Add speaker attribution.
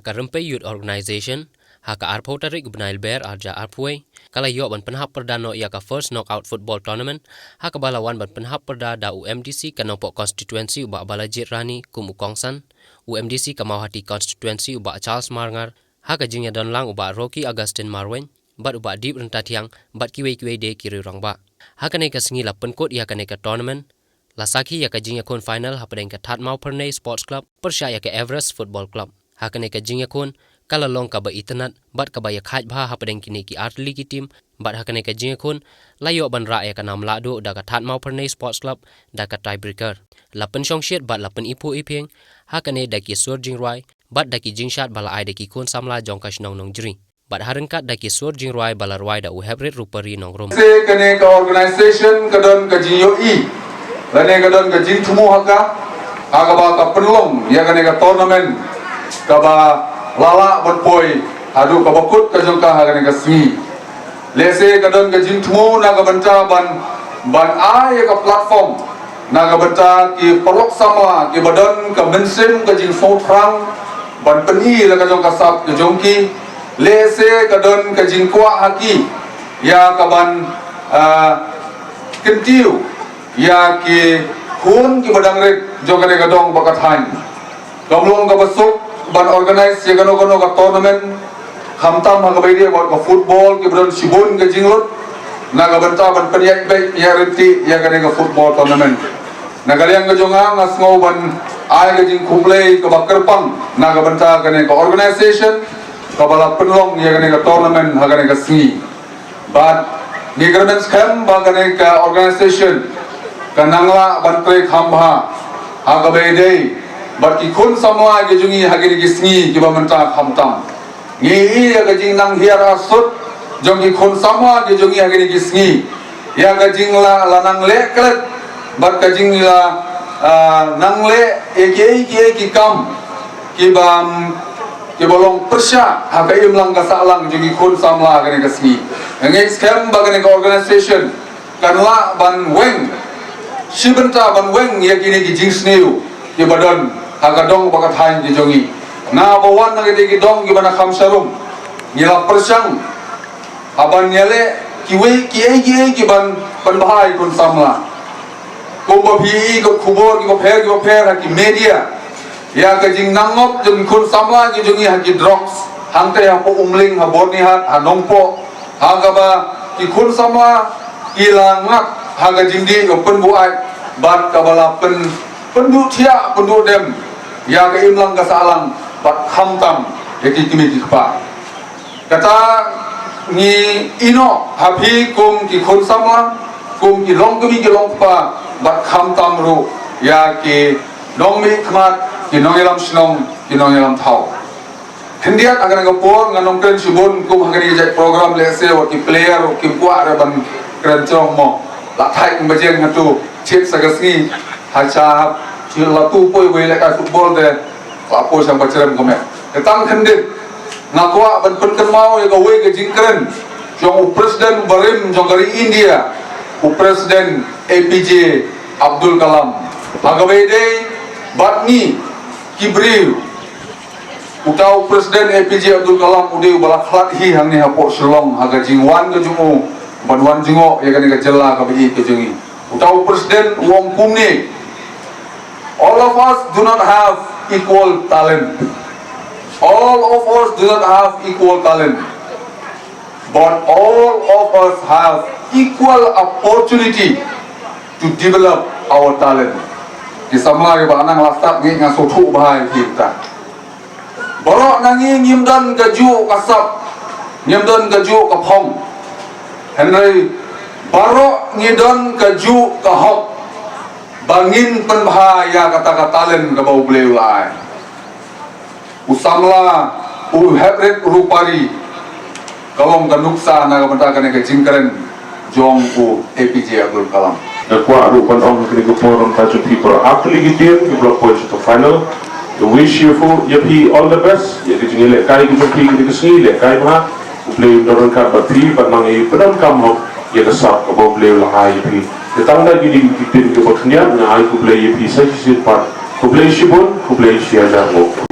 Speaker 1: Haka Rempe Youth Organization, Haka Arpo Tarik Benail Bear Arja Arpway, Kala Yok Ban Penhap Perdano Yaka First Knockout Football Tournament, Haka Balawan Ban Penhap Perda da UMDC Kanopok Constituency Ubak Balajit Rani Kum Ukongsan, UMDC Kamauhati Constituency Ubak Charles Marngar, Haka Jingya Donlang Ubak Rocky Augustin Marwen, Bat Ubak Deep Rentatiang, Bat Kiwe De Kiri Rongba. Haka Neka Sengi La Penkot Yaka Neka Tournament, La Sakhi Yaka Jingya Kun Final Hapadeng Ka Tatmau Pernay Sports Club, Persya Yaka Everest Football Club. Haka Neka Jingya Kun, Kala Long Kaba Itanat, Bat Kaba Yakhaj Bha Hapadeng Kini Ki Art League Team, Bat Haka Neka Jingya Kun, Layo Ban Ra Yaka Nam Lado Daka Tatmau Pernay Sports Club, Daka Tiebreaker. La Pen Shong Shit Bat La Pen Ipu Iping, Haka Ne Daki Sur Jingrai, Bat Daki Jingshat Bala Ai Daki Kun Samla Jongkash Nongjri. Bat Harengkat Daki Sur Jingrai Bala Rwai Da U Heprit Rupari Nongrum.
Speaker 2: Se kene ka organization kadon ka jinyo i. Lane kadon ka jing tumu haka. Haka ba ka penlong ya kene ka tournament ka ba lala berpoi adu ka bakut ka jongka haka ne ka singi. Lese kadon ka jing tumu na ka banta ban ai ka platform na ka banta ki perlok sama ki badan ka mensim ka jing so trang ban peni la ka jongka sap ka jongki. Lese kadon ka jingkwa haki ya kaban kentiu ya ki hun ki badang rek jogane kadong bakat han kamlong ka basuk ban organize ya gano ka tournament khamtam ha gabai dia buat ka football ki badon sibun ka jinglot na ka banta ban penyak baik ya renti ya gane ka football tournament na kalian ka jonga ngasngau ban ai ka jing kumplay ka bakerpang na ka banta gane ka organization kabala penlong ya kene ka tournament ha kene ka singi but ni government scam ba kene ka organization kanangla bantre khamba ha ka bede but ki kun samwa ge jungi ha kene ki singi ki ba manta khamtam ngi ya ka jing nang hiara sut jong ki kun samwa ge jungi ha kene ki singi ya ka jing la nang le klet but ka jing la nang le ki kam ki bam ki bolong persya haka imlang ka salang jugi kun samla kene ka singi ngai scam ba kene ka organization kanla ban weng sibenta ban weng ya kini ki jingsneu ki badan haka dong bakat hain ki jongi na bawan na ki dong ki bana kham sarum nila persyang aban nyale ki we ki ban bahai kun samla ko ba bi ko khubor ki ko pher ki media ya ka jing nangop jeng kun samla ki jungi ha ki drugs hangte ha po umling ha borni ha nongpo ha ka ba ki kun samla ki langak ha ka jing di pen buai bat ka bala pen du thia pen du dem ya ka imlang ka salang bat khamtam ya ki kimi ki pa kata ni ino ha phi kum ki kun samla kum ki long pa bat khamtam ru ya ki nongmi khmat ki nongelam snong ki nongelam thau hendiat agar ngapor nganong kren sibun kum hagari jai program lese wa ki player ki kwa ra ban kren chong mo la thai mbajeng hatu chit sagasni hacha chi la tu poi we la ka football de la po sang bachrem kome tang khendit ngakwa ban pen kan mau ya ka we ka jingkren jong president barim jong dari India u president APJ Abdul Kalam hagabe de batni Kibriu utau presiden APJ Abdul Kalam ude bala khlat hi hangni hapo Shillong haga jingwan ke jumu banwan jingo ya kani ka jella ka bi ke jingi utau presiden wong kumni all of us do not have equal talent but all of us have equal opportunity to develop our talent di samla ke banang lastak ngi ngaso thu bahai kita borok nangi nyimdan ka ju kasap nyimdan ka ju ka phong henry borok ngidon ka ju ka hok bangin pen bahaya kata talent ka bau bleu lai usamla u Heprit Rupari kalong ka nuksa na ka banta ka jingkaren jong u APJ Abdul Kalam
Speaker 3: Kwa rupan om kini kuporon tajuk people after ligitian ke blok poin to final. We wish you for all the best. Ya di sini lekai kita pergi ke sini lekai mah. Play dorong kat bati panangi pedam kamu ya kesap ke bawah play lahai pi. Tetangga jadi gitin ke bawah niat nyai ku play pi saya sih part. Ku play sibun ku play siaga mo.